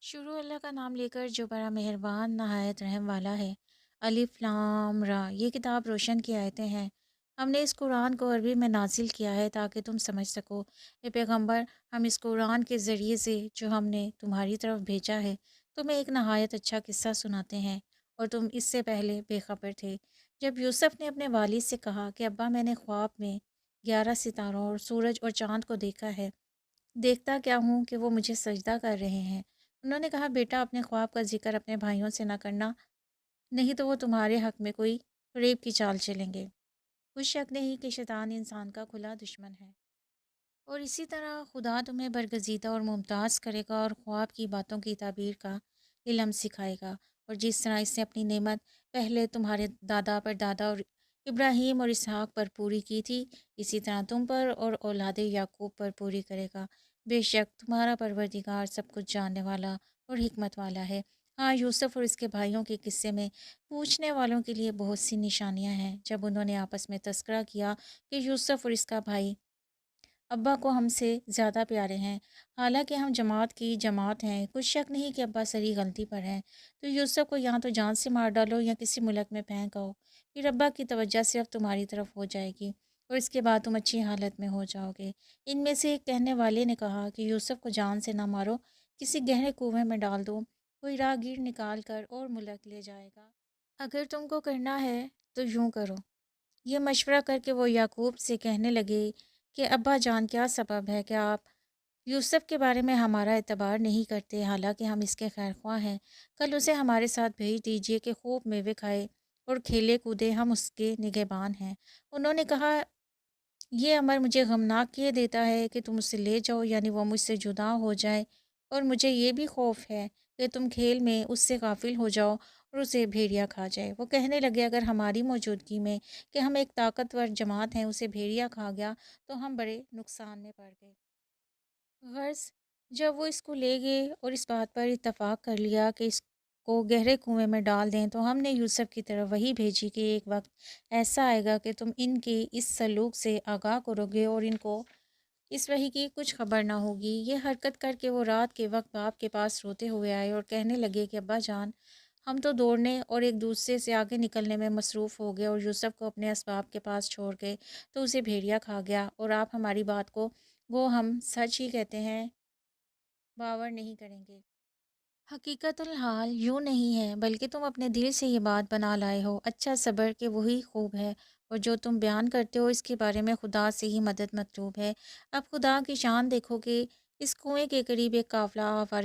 شروع اللہ کا نام لے کر جو بڑا مہربان نہایت رحم والا ہے۔ الف لام را، یہ کتاب روشن کی آیتیں ہیں۔ ہم نے اس قرآن کو عربی میں نازل کیا ہے تاکہ تم سمجھ سکو۔ اے پیغمبر، ہم اس قرآن کے ذریعے سے جو ہم نے تمہاری طرف بھیجا ہے تمہیں ایک نہایت اچھا قصہ سناتے ہیں، اور تم اس سے پہلے بے خبر تھے۔ جب یوسف نے اپنے والد سے کہا کہ ابا، میں نے خواب میں 11 ستاروں اور سورج اور چاند کو دیکھا ہے، دیکھتا کیا ہوں کہ وہ مجھے سجدہ کر رہے ہیں۔ انہوں نے کہا، بیٹا، اپنے خواب کا ذکر اپنے بھائیوں سے نہ کرنا، نہیں تو وہ تمہارے حق میں کوئی فریب کی چال چلیں گے۔ کچھ شک نہیں کہ شیطان انسان کا کھلا دشمن ہے، اور اسی طرح خدا تمہیں برگزیدہ اور ممتاز کرے گا اور خواب کی باتوں کی تعبیر کا علم سکھائے گا، اور جس طرح اس نے اپنی نعمت پہلے تمہارے دادا پر دادا اور ابراہیم اور اسحاق پر پوری کی تھی، اسی طرح تم پر اور اولاد یعقوب پر پوری کرے گا۔ بے شک تمہارا پروردگار سب کچھ جاننے والا اور حکمت والا ہے۔ ہاں، یوسف اور اس کے بھائیوں کے قصے میں پوچھنے والوں کے لیے بہت سی نشانیاں ہیں۔ جب انہوں نے آپس میں تذکرہ کیا کہ یوسف اور اس کا بھائی ابا کو ہم سے زیادہ پیارے ہیں، حالانکہ ہم جماعت کی جماعت ہیں، کچھ شک نہیں کہ ابا سری غلطی پر ہیں، تو یوسف کو یہاں تو جان سے مار ڈالو یا کسی ملک میں پھینک آؤ، پھر ابا کی توجہ صرف تمہاری طرف ہو جائے گی اور اس کے بعد تم اچھی حالت میں ہو جاؤ گے۔ ان میں سے ایک کہنے والے نے کہا کہ یوسف کو جان سے نہ مارو، کسی گہرے کنویں میں ڈال دو، کوئی راہگیر نکال کر اور ملک لے جائے گا۔ اگر تم کو کرنا ہے تو یوں کرو۔ یہ مشورہ کر کے وہ یعقوب سے کہنے لگے کہ ابا جان، کیا سبب ہے کہ آپ یوسف کے بارے میں ہمارا اعتبار نہیں کرتے، حالانکہ ہم اس کے خیر خواہ ہیں؟ کل اسے ہمارے ساتھ بھیج دیجیے کہ خوب میوے کھائے اور کھیلے کودے، ہم اس کے نگہبان ہیں۔ انہوں نے کہا، یہ امر مجھے غمناک کیے دیتا ہے کہ تم اسے لے جاؤ، یعنی وہ مجھ سے جدا ہو جائے، اور مجھے یہ بھی خوف ہے کہ تم کھیل میں اس سے غافل ہو جاؤ اور اسے بھیڑیا کھا جائے۔ وہ کہنے لگے، اگر ہماری موجودگی میں کہ ہم ایک طاقتور جماعت ہیں اسے بھیڑیا کھا گیا تو ہم بڑے نقصان میں پڑ گئے۔ غرض جب وہ اس کو لے گئے اور اس بات پر اتفاق کر لیا کہ اس کو گہرے کنویں میں ڈال دیں، تو ہم نے یوسف کی طرف وہی بھیجی کہ ایک وقت ایسا آئے گا کہ تم ان کے اس سلوک سے آگاہ کرو گے اور ان کو اس وحی کی کچھ خبر نہ ہوگی۔ یہ حرکت کر کے وہ رات کے وقت باپ کے پاس روتے ہوئے آئے اور کہنے لگے کہ ابا جان، ہم تو دوڑنے اور ایک دوسرے سے آگے نکلنے میں مصروف ہو گئے اور یوسف کو اپنے اسباب کے پاس چھوڑ گئے تو اسے بھیڑیا کھا گیا، اور آپ ہماری بات کو وہ ہم سچ ہی کہتے ہیں باور نہیں کریں گے۔ حقیقت الحال یوں نہیں ہے، بلکہ تم اپنے دل سے یہ بات بنا لائے ہو۔ اچھا صبر کہ وہی خوب ہے، اور جو تم بیان کرتے ہو اس کے بارے میں خدا سے ہی مدد مطلوب ہے۔ اب خدا کی شان دیکھو کہ اس کنویں کے قریب ایک قافلہ آوارہ